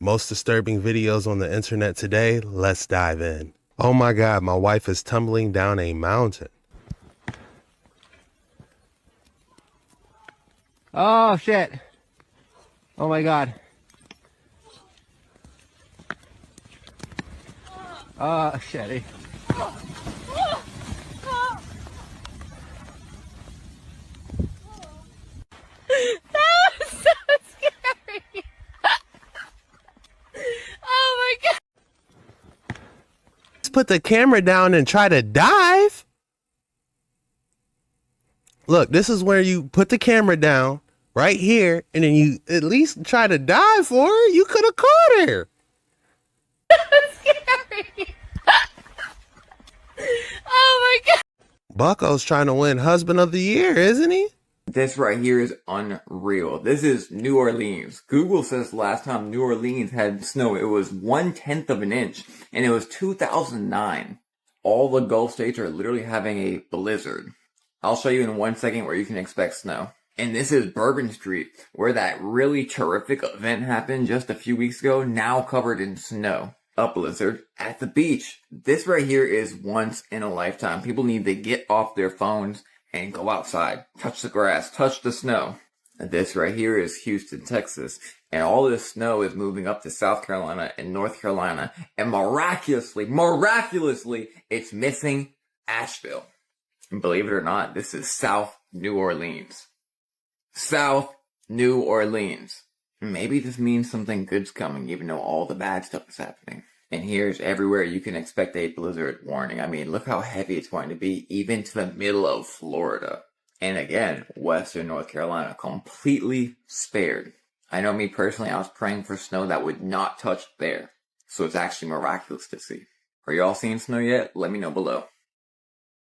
Most disturbing videos on the internet today. Let's dive in. Oh my God, my wife is tumbling down a mountain. Oh shit. Oh my God. Oh shit. That was so scary. Oh my God. Let's put the camera down and try to dive. Look, this is where you put the camera down right here, and then you at least try to dive for her. You could have caught her. That was scary. Oh my God. Bucko's trying to win Husband of the Year, isn't he? This right here is unreal. This is New Orleans. Google says last time New Orleans had snow, it was 1/10 of an inch, and it was 2009. All the Gulf states are literally having a blizzard. I'll show you in 1 second where you can expect snow. And this is Bourbon Street, where that really terrific event happened just a few weeks ago, now covered in snow. A blizzard at the beach. This right here is once in a lifetime. People need to get off their phones and go outside. Touch the grass, touch the snow. This right here is Houston, Texas. And all this snow is moving up to South Carolina and North Carolina. And miraculously, it's missing Asheville. And believe it or not, this is South New Orleans. South New Orleans. Maybe this means something good's coming, even though all the bad stuff is happening. And here's everywhere you can expect a blizzard warning. I mean, look how heavy it's going to be, even to the middle of Florida. And again, Western North Carolina, completely spared. I know me personally, I was praying for snow that would not touch there. So it's actually miraculous to see. Are y'all seeing snow yet? Let me know below.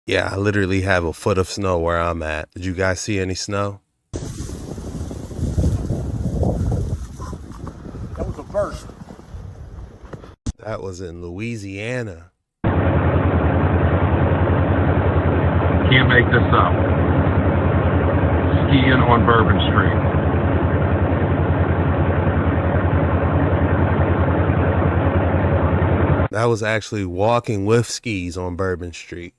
Yeah, I literally have a foot of snow where I'm at. Did you guys see any snow? That was a burst. That was in Louisiana. Can't make this up. Skiing on Bourbon Street. That was actually walking with skis on Bourbon Street.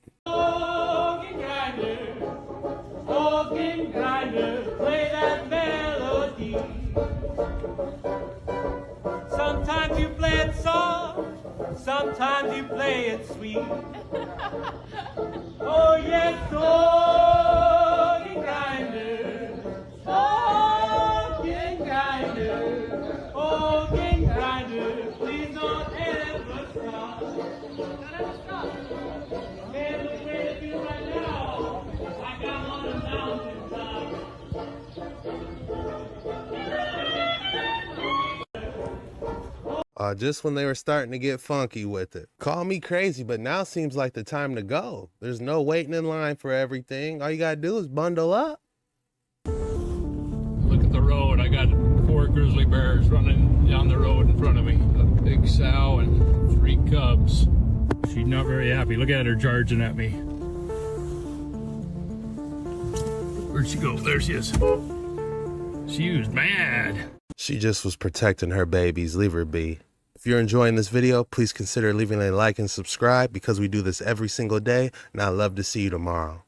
Sometimes you play it soft, sometimes you play it sweet. Oh yes, organ grinder, please don't ever stop. Man, look where it is right now, like I'm on a mountaintop. Just when they were starting to get funky with it. Call me crazy, but now seems like the time to go. There's no waiting in line for everything. All you gotta do is bundle up. Look at the road. I got 4 grizzly bears running down the road in front of me. A big sow and 3 cubs. She's not very happy. Look at her charging at me. Where'd she go? There she is. She was mad. She just was protecting her babies. Leave her be. If you're enjoying this video, please consider leaving a like and subscribe because we do this every single day, and I'd love to see you tomorrow.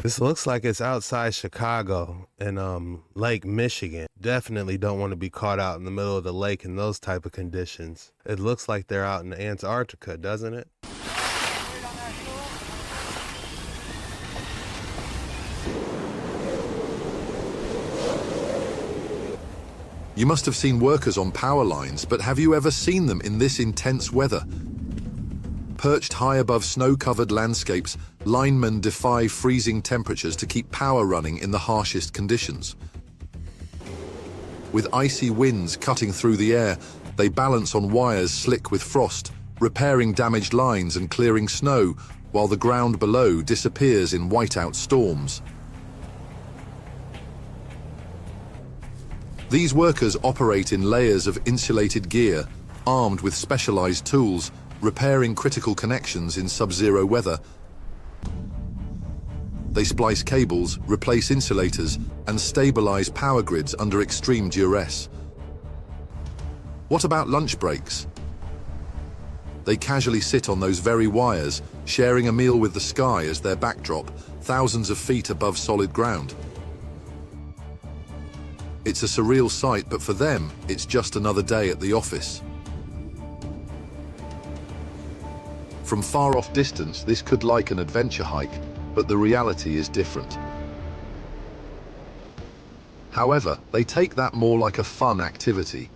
This looks like it's outside Chicago in Lake Michigan. Definitely don't want to be caught out in the middle of the lake in those type of conditions. It looks like they're out in Antarctica, doesn't it? You must have seen workers on power lines, but have you ever seen them in this intense weather? Perched high above snow-covered landscapes, linemen defy freezing temperatures to keep power running in the harshest conditions. With icy winds cutting through the air, They balance on wires slick with frost, repairing damaged lines and clearing snow, while the ground below disappears in whiteout storms. These workers operate in layers of insulated gear, armed with specialized tools, repairing critical connections in sub-zero weather. They splice cables, replace insulators, and stabilize power grids under extreme duress. What about lunch breaks? They casually sit on those very wires, sharing a meal with the sky as their backdrop, thousands of feet above solid ground. It's a surreal sight, but for them, it's just another day at the office. From far-off distance, this could like an adventure hike, but the reality is different. However, they take that more like a fun activity.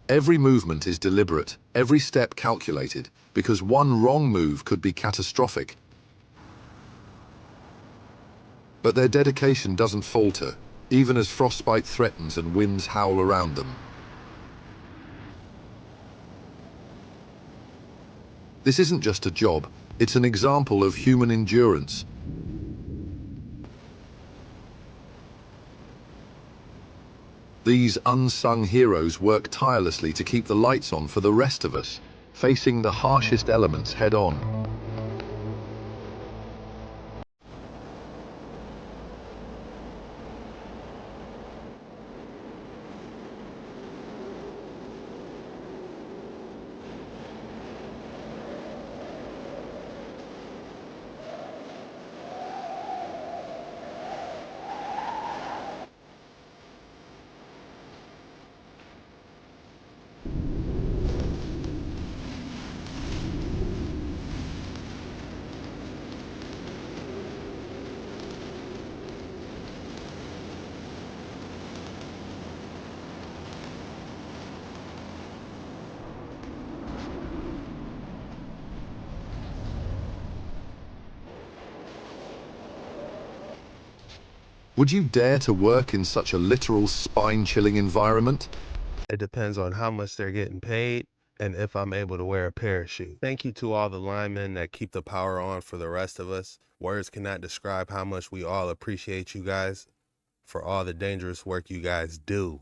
Every movement is deliberate, every step calculated, because one wrong move could be catastrophic. But their dedication doesn't falter, even as frostbite threatens and winds howl around them. This isn't just a job, it's an example of human endurance. These unsung heroes work tirelessly to keep the lights on for the rest of us, facing the harshest elements head-on. Would you dare to work in such a literal spine-chilling environment? It depends on how much they're getting paid and if I'm able to wear a parachute. Thank you to all the linemen that keep the power on for the rest of us. Words cannot describe how much we all appreciate you guys for all the dangerous work you guys do.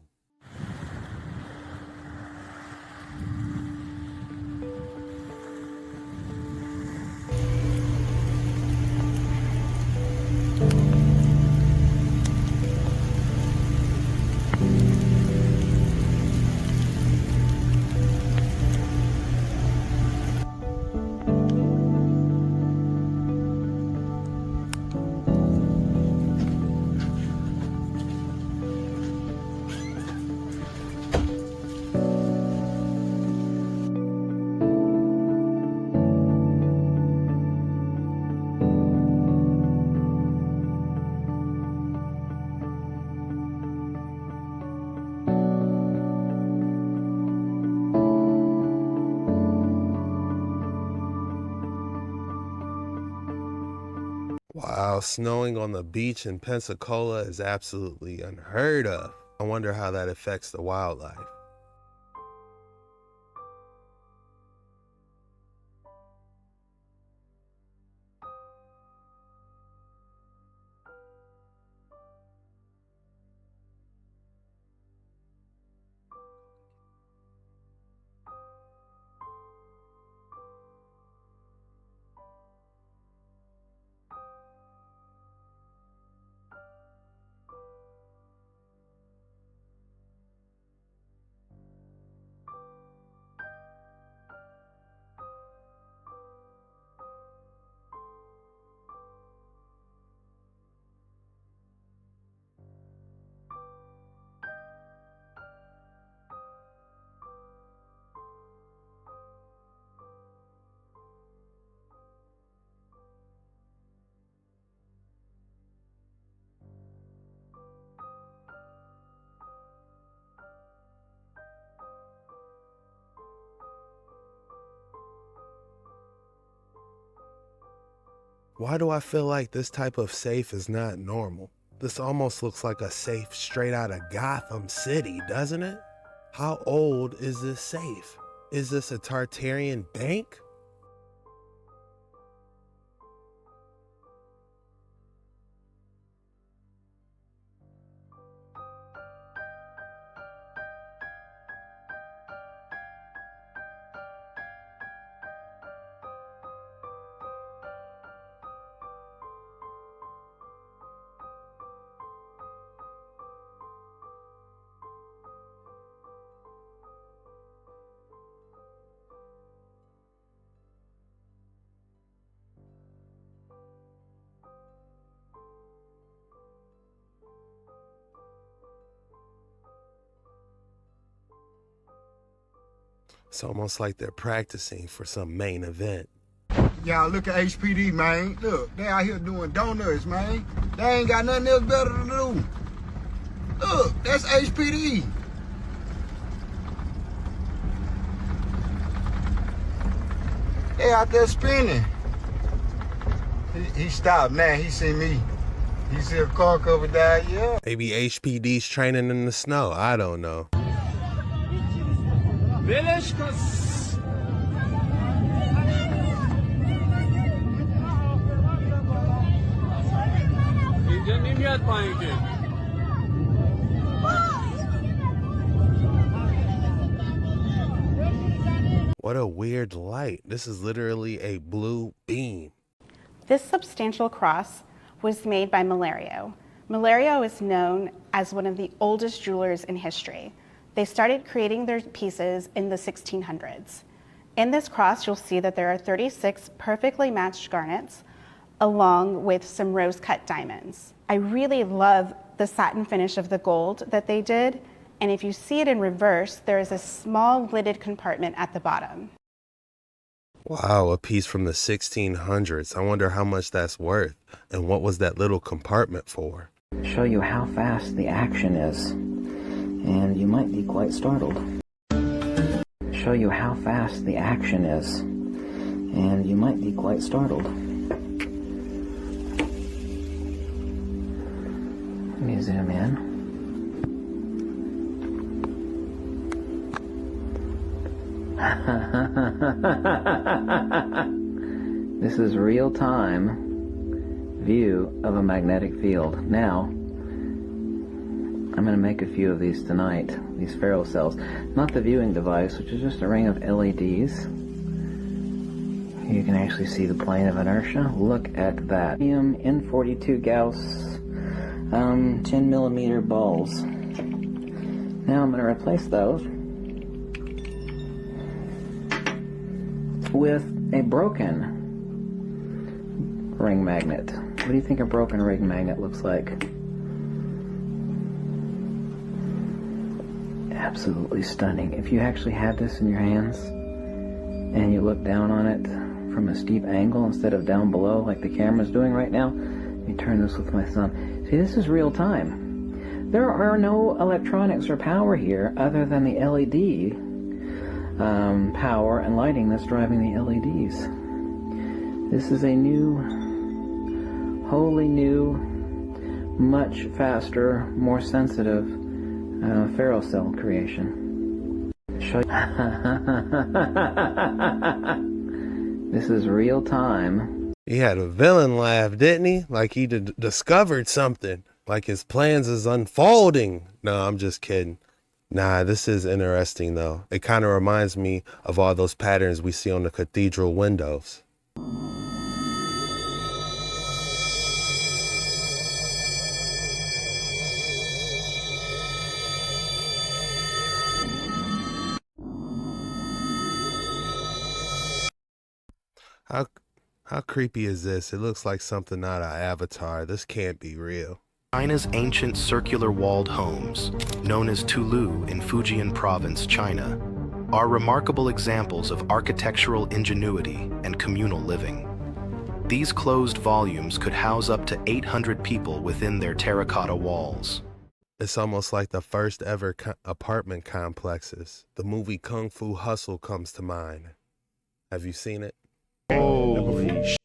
Wow, snowing on the beach in Pensacola is absolutely unheard of. I wonder how that affects the wildlife. Why do I feel like this type of safe is not normal? This almost looks like a safe straight out of Gotham City, doesn't it? How old is this safe? Is this a Tartarian bank? It's almost like they're practicing for some main event. Y'all look at HPD, man. Look, they out here doing donuts, man. They ain't got nothing else better to do. Look, that's HPD. They out there spinning. He stopped now. He see me. He see a car cover down, yeah. Maybe HPD's training in the snow. I don't know. What a weird light. This is literally a blue beam. This substantial cross was made by Malario. Malario is known as one of the oldest jewelers in history. They started creating their pieces in the 1600s. In this cross, you'll see that there are 36 perfectly matched garnets, along with some rose-cut diamonds. I really love the satin finish of the gold that they did, and if you see it in reverse, there is a small lidded compartment at the bottom. Wow, a piece from the 1600s. I wonder how much that's worth, and what was that little compartment for? Show you how fast the action is, and you might be quite startled. Show you how fast the action is, and you might be quite startled. Let me zoom in. This is real-time view of a magnetic field. Now, I'm going to make a few of these tonight, these ferrocells. Not the viewing device, which is just a ring of LEDs. You can actually see the plane of inertia. Look at that. N42 Gauss 10 millimeter balls. Now I'm going to replace those with a broken ring magnet. What do you think a broken ring magnet looks like? Absolutely stunning. If you actually had this in your hands and you look down on it from a steep angle instead of down below like the camera's doing right now, let me turn this with my thumb. See, this is real time. There are no electronics or power here other than the LED power and lighting that's driving the LEDs. This is a new, wholly new, much faster, more sensitive ferrocell creation. This is real time. He had a villain laugh, didn't he? Like he discovered something. Like his plans is unfolding. No, I'm just kidding. Nah, this is interesting though. It kind of reminds me of all those patterns we see on the cathedral windows. How creepy is this? It looks like something out of Avatar. This can't be real. China's ancient circular walled homes, known as Tulu in Fujian province, China, are remarkable examples of architectural ingenuity and communal living. These closed volumes could house up to 800 people within their terracotta walls. It's almost like the first ever apartment complexes. The movie Kung Fu Hustle comes to mind. Have you seen it? Holy shit.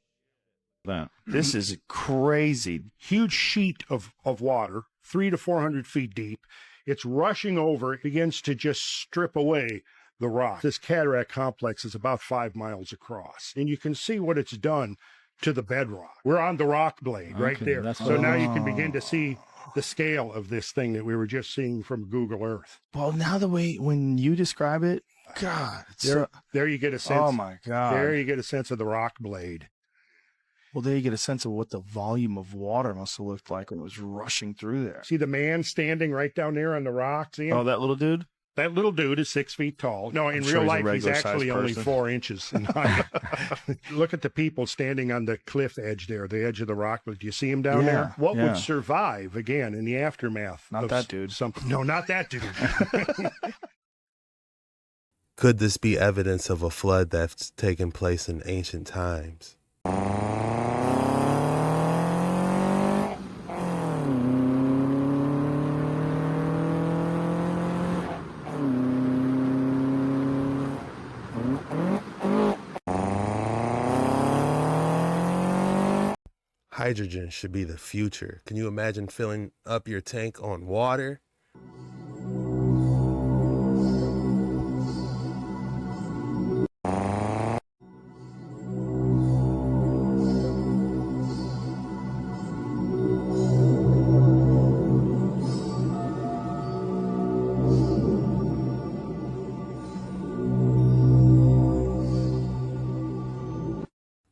This is crazy. Huge sheet of water, 300 to 400 feet deep. It's rushing over. It begins to just strip away the rock. This cataract complex is about 5 miles across, and you can see what it's done to the bedrock. We're on the rock blade right there. So now you can begin to see the scale of this thing that we were just seeing from Google Earth. Well, now the way when you describe it, God, there you get a sense. Oh my God! There you get a sense of the rock blade. Well, there you get a sense of what the volume of water must have looked like when it was rushing through there. See the man standing right down there on the rock? See him? Oh, that little dude? That little dude is 6 feet tall. No, in real life, he's actually only 4 inches in height. Look at the people standing on the cliff edge there, the edge of the rock. Do you see him down there? What would survive, again, in the aftermath? Not that dude. No, not that dude. Could this be evidence of a flood that's taken place in ancient times? Hydrogen should be the future. Can you imagine filling up your tank on water?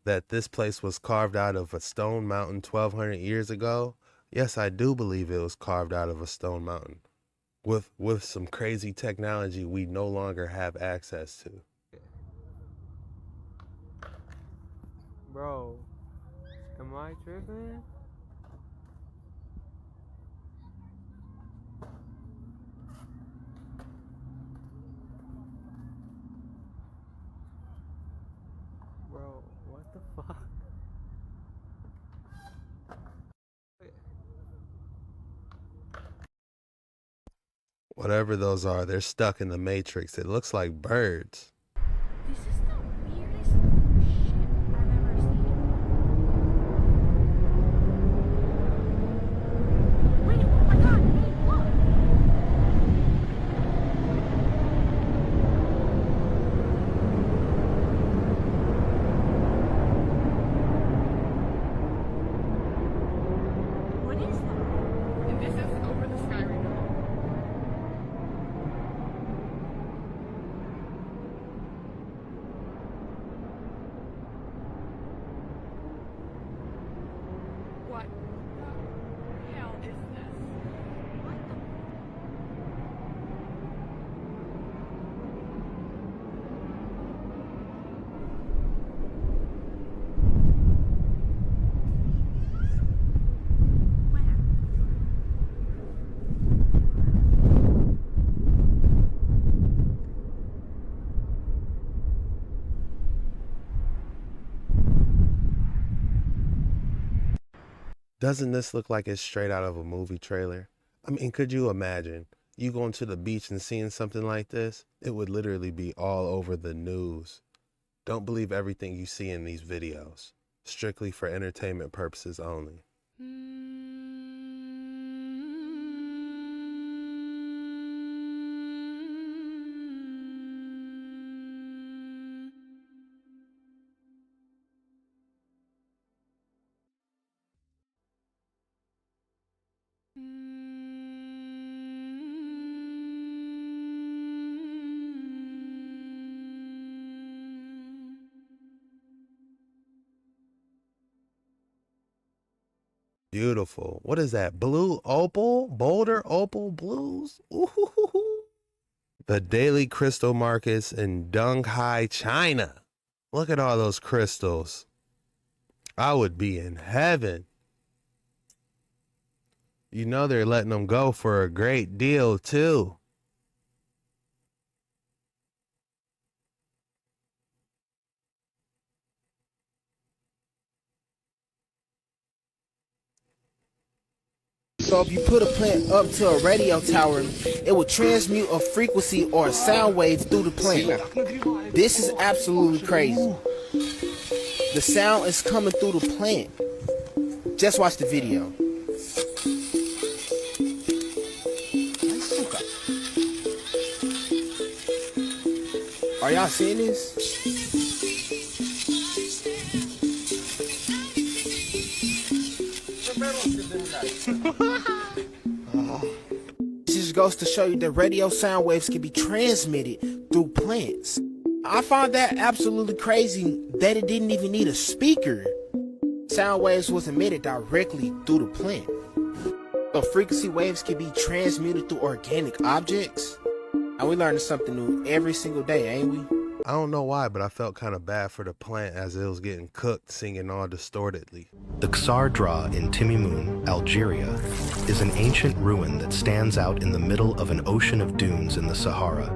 That this place was carved out of a stone mountain 1,200 years ago? Yes, I do believe it was carved out of a stone mountain with some crazy technology we no longer have access to. Bro, am I tripping? Bro, what the fuck? Whatever those are, they're stuck in the matrix. It looks like birds. This is the weirdest shit I've ever seen. Wait, oh my god, hey, look! What is that? And this is over the sky right now. What the hell is this? What the? Doesn't this look like it's straight out of a movie trailer? I mean, could you imagine you going to the beach and seeing something like this? It would literally be all over the news. Don't believe everything you see in these videos. Strictly for entertainment purposes only. Beautiful. What is that? Blue opal? Boulder opal blues? Ooh. The daily crystal markets in Dunghai, China. Look at all those crystals. I would be in heaven. You know they're letting them go for a great deal too. So if you put a plant up to a radio tower, it will transmute a frequency or a sound wave through the plant. This is absolutely crazy. The sound is coming through the plant. Just watch the video. Are y'all seeing this? This just goes to show you that radio sound waves can be transmitted through plants. I find that absolutely crazy that it didn't even need a speaker. Sound waves was emitted directly through the plant. So frequency waves can be transmuted through organic objects. And we learning something new every single day, ain't we? I don't know why, but I felt kind of bad for the plant as it was getting cooked, singing all distortedly. The Ksar Dra in Timimoun, Algeria, is an ancient ruin that stands out in the middle of an ocean of dunes in the Sahara.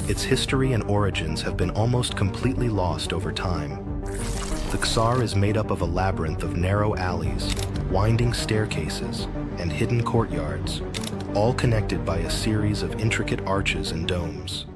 Its history and origins have been almost completely lost over time. The Ksar is made up of a labyrinth of narrow alleys, winding staircases, and hidden courtyards, all connected by a series of intricate arches and domes.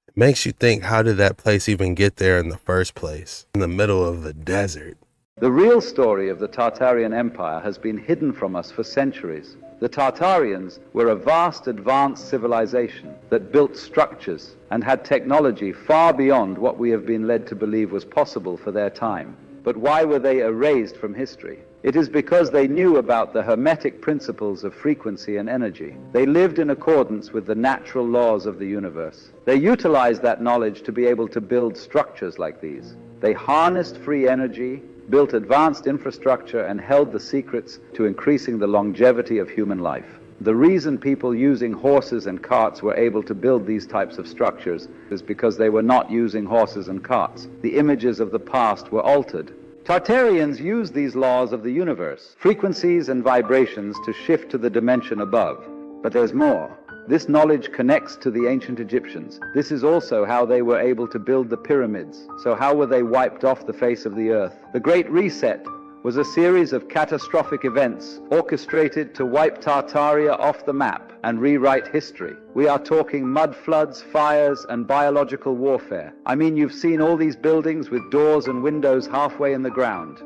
It makes you think, how did that place even get there in the first place? In the middle of the desert. The real story of the Tartarian Empire has been hidden from us for centuries. The Tartarians were a vast advanced civilization that built structures and had technology far beyond what we have been led to believe was possible for their time. But why were they erased from history? It is because they knew about the hermetic principles of frequency and energy. They lived in accordance with the natural laws of the universe. They utilized that knowledge to be able to build structures like these. They harnessed free energy, built advanced infrastructure, and held the secrets to increasing the longevity of human life. The reason people using horses and carts were able to build these types of structures is because they were not using horses and carts. The images of the past were altered. Tartarians used these laws of the universe, frequencies and vibrations, to shift to the dimension above. But there's more. This knowledge connects to the ancient Egyptians. This is also how they were able to build the pyramids. So how were they wiped off the face of the earth? The Great Reset was a series of catastrophic events orchestrated to wipe Tartaria off the map and rewrite history. We are talking mud floods, fires, and biological warfare. I mean, you've seen all these buildings with doors and windows halfway in the ground.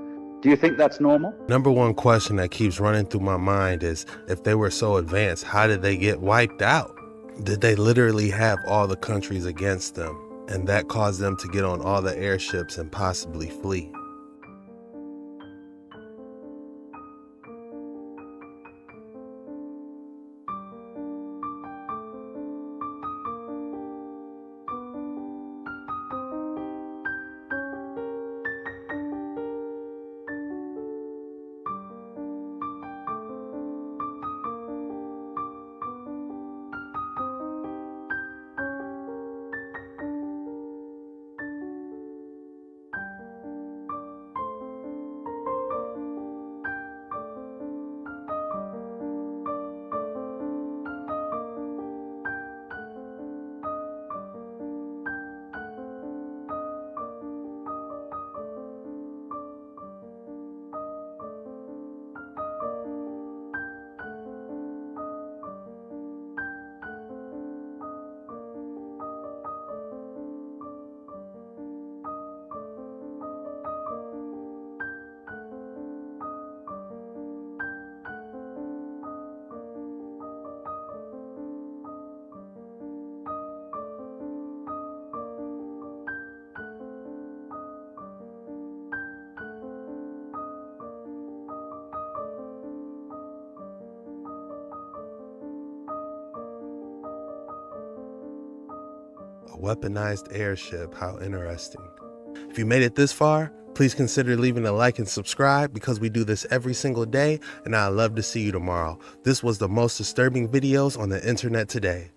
Do you think that's normal? Number one question that keeps running through my mind is, if they were so advanced, how did they get wiped out? Did they literally have all the countries against them, and that caused them to get on all the airships and possibly flee? A weaponized airship, how interesting. If you made it this far, please consider leaving a like and subscribe, because we do this every single day, and I'd love to see you tomorrow. This was the most disturbing videos on the internet today.